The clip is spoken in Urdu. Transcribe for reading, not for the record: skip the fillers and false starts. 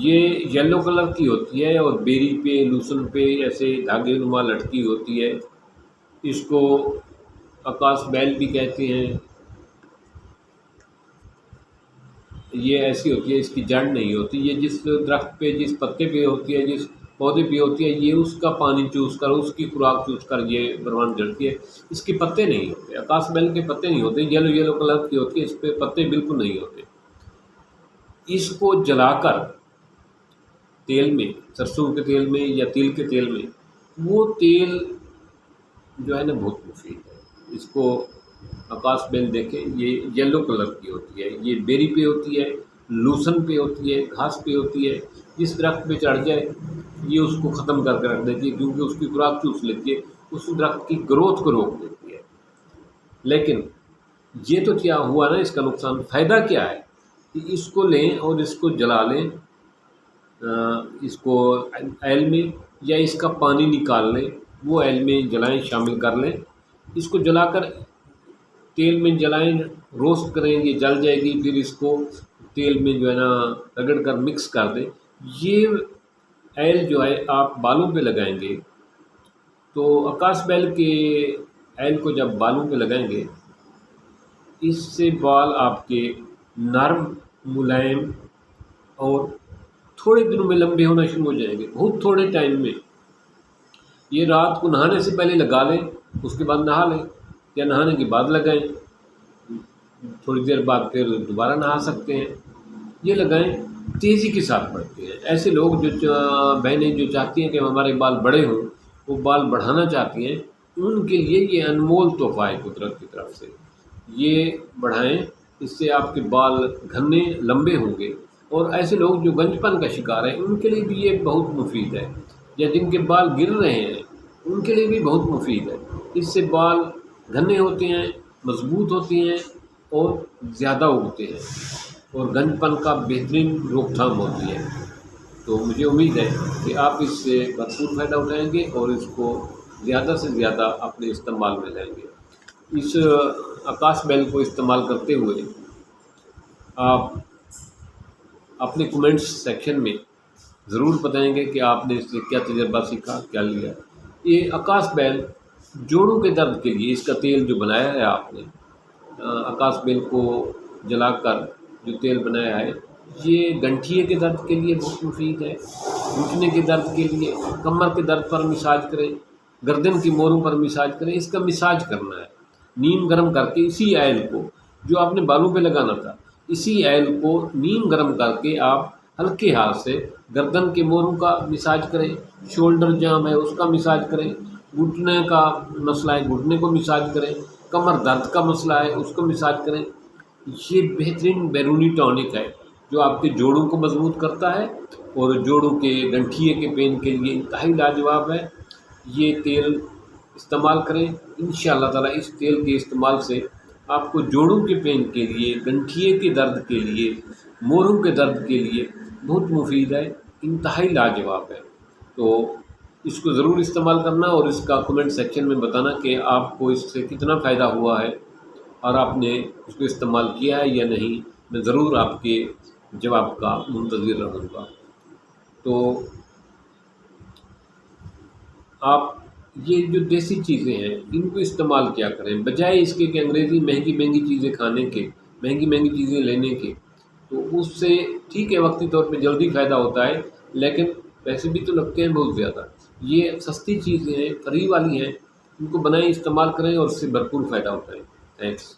یہ یلو کلر کی ہوتی ہے اور بیری پہ لوسن پہ ایسے دھاگے نما لٹکی ہوتی ہے. اس کو آکاش بیل بھی کہتے ہیں. یہ ایسی ہوتی ہے، اس کی جڑ نہیں ہوتی. یہ جس درخت پہ جس پتے پہ ہوتی ہے، جس پودے پہ ہوتی ہے، یہ اس کا پانی چوس کر اس کی خوراک چوس کر یہ پروان چڑھتی ہے. اس کے پتے نہیں ہوتے، آکاش بیل کے پتے نہیں ہوتے. یلو کلر کی ہوتی ہے، اس پہ پتے بالکل نہیں ہوتے. اس کو جلا کر تیل میں، سرسوں کے تیل میں یا تل کے تیل میں، وہ تیل جو ہے نا بہت مفید ہے. اس کو آکاش بیل دیکھیں، یہ یلو کلر کی ہوتی ہے. یہ بیری پہ ہوتی ہے، لوسن پہ ہوتی ہے، گھاس پہ ہوتی ہے. جس درخت پہ چڑھ جائے یہ اس کو ختم کر کے رکھ دیتی ہے، کیونکہ اس کی خوراک چوس لیتی ہے، اس درخت کی گروتھ کو روک دیتی ہے. لیکن یہ تو کیا ہوا نا، اس کا نقصان. فائدہ کیا ہے کہ اس کو لیں اور اس کو جلا لیں، اس کو ایل میں، یا اس کا پانی نکال لیں، وہ ایل میں جلائیں، شامل کر لیں. اس کو جلا کر تیل میں جلائیں، روسٹ کریں، یہ جل جائے گی. پھر اس کو تیل میں جو ہے نا رگڑ کر مکس کر دیں. یہ ایل جو ہے آپ بالوں پہ لگائیں گے تو آکاش بیل کے ایل کو جب بالوں پہ لگائیں گے، اس سے بال آپ کے نرم، ملائم اور تھوڑے دنوں میں لمبے ہونا شروع ہو جائیں گے. بہت تھوڑے ٹائم میں. یہ رات کو نہانے سے پہلے لگا لیں، اس کے بعد نہا لیں، یا نہانے کے بعد لگائیں، تھوڑی دیر بعد پھر دوبارہ نہا سکتے ہیں. یہ لگائیں، تیزی کے ساتھ بڑھتے ہیں. ایسے لوگ جو بہنیں جو چاہتی ہیں کہ ہمارے بال بڑے ہوں، وہ بال بڑھانا چاہتی ہیں، ان کے لیے یہ انمول تحفہ ہے قدرت کی طرف سے. یہ بڑھائیں، اس سے آپ کے بال گھنے لمبے ہوں گے. اور ایسے لوگ جو گنج پن کا شکار ہیں، ان کے لیے بھی یہ بہت مفید ہے. یا جن کے بال گر رہے ہیں، ان کے لیے بھی بہت مفید ہے. اس سے بال گھنے ہوتے ہیں، مضبوط ہوتے ہیں اور زیادہ اگتے ہیں، اور گنج پن کا بہترین روک تھام ہوتی ہے. تو مجھے امید ہے کہ آپ اس سے بھرپور فائدہ اٹھائیں گے اور اس کو زیادہ سے زیادہ اپنے استعمال میں لائیں گے. اس آکاش بیل کو استعمال کرتے ہوئے آپ اپنے کومنٹس سیکشن میں ضرور بتائیں گے کہ آپ نے اس سے کیا تجربہ سیکھا، کیا لیا. یہ آکاش بیل جوڑوں کے درد کے لیے، اس کا تیل جو بنایا ہے آپ نے، آکاش بیل کو جلا کر جو تیل بنایا ہے، یہ گنٹھیے کے درد کے لیے بہت مفید ہے. گھٹنے کے درد کے لیے، کمر کے درد پر مساج کریں، گردن کی موروں پر مساج کریں. اس کا مساج کرنا ہے، نیم گرم کر کے. اسی آئل کو جو آپ نے بالوں پہ لگانا تھا، اسی آئل کو نیم گرم کر کے آپ ہلکے ہاتھ سے گردن کے موروں کا مساج کریں. شولڈر جام ہے اس کا مساج کریں. گھٹنے کا مسئلہ ہے، گھٹنے کو مساج کریں. کمر درد کا مسئلہ ہے، اس کو مساج کریں. یہ بہترین بیرونی ٹونک ہے جو آپ کے جوڑوں کو مضبوط کرتا ہے اور جوڑوں کے گنٹھیے کے پین کے لیے انتہائی لاجواب ہے. یہ تیل استعمال کریں. انشاءاللہ تعالیٰ اس تیل کے استعمال سے آپ کو جوڑوں کے پین کے لیے، گنٹھیے کے درد کے لیے، موروں کے درد کے لیے بہت مفید ہے، انتہائی لاجواب ہے. تو اس کو ضرور استعمال کرنا اور اس کا کمنٹ سیکشن میں بتانا کہ آپ کو اس سے کتنا فائدہ ہوا ہے اور آپ نے اس کو استعمال کیا ہے یا نہیں. میں ضرور آپ کے جواب کا منتظر رہوں گا. تو آپ یہ جو دیسی چیزیں ہیں ان کو استعمال کیا کریں، بجائے اس کے کہ انگریزی مہنگی چیزیں کھانے کے، مہنگی چیزیں لینے کے. تو اس سے ٹھیک ہے وقتی طور پہ جلدی فائدہ ہوتا ہے، لیکن پیسے بھی تو لگتے ہیں بہت زیادہ. یہ سستی چیزیں ہیں، فری والی ہیں، ان کو بنائیں، استعمال کریں اور اس سے بھرپور فائدہ اٹھائیں. تھینکس.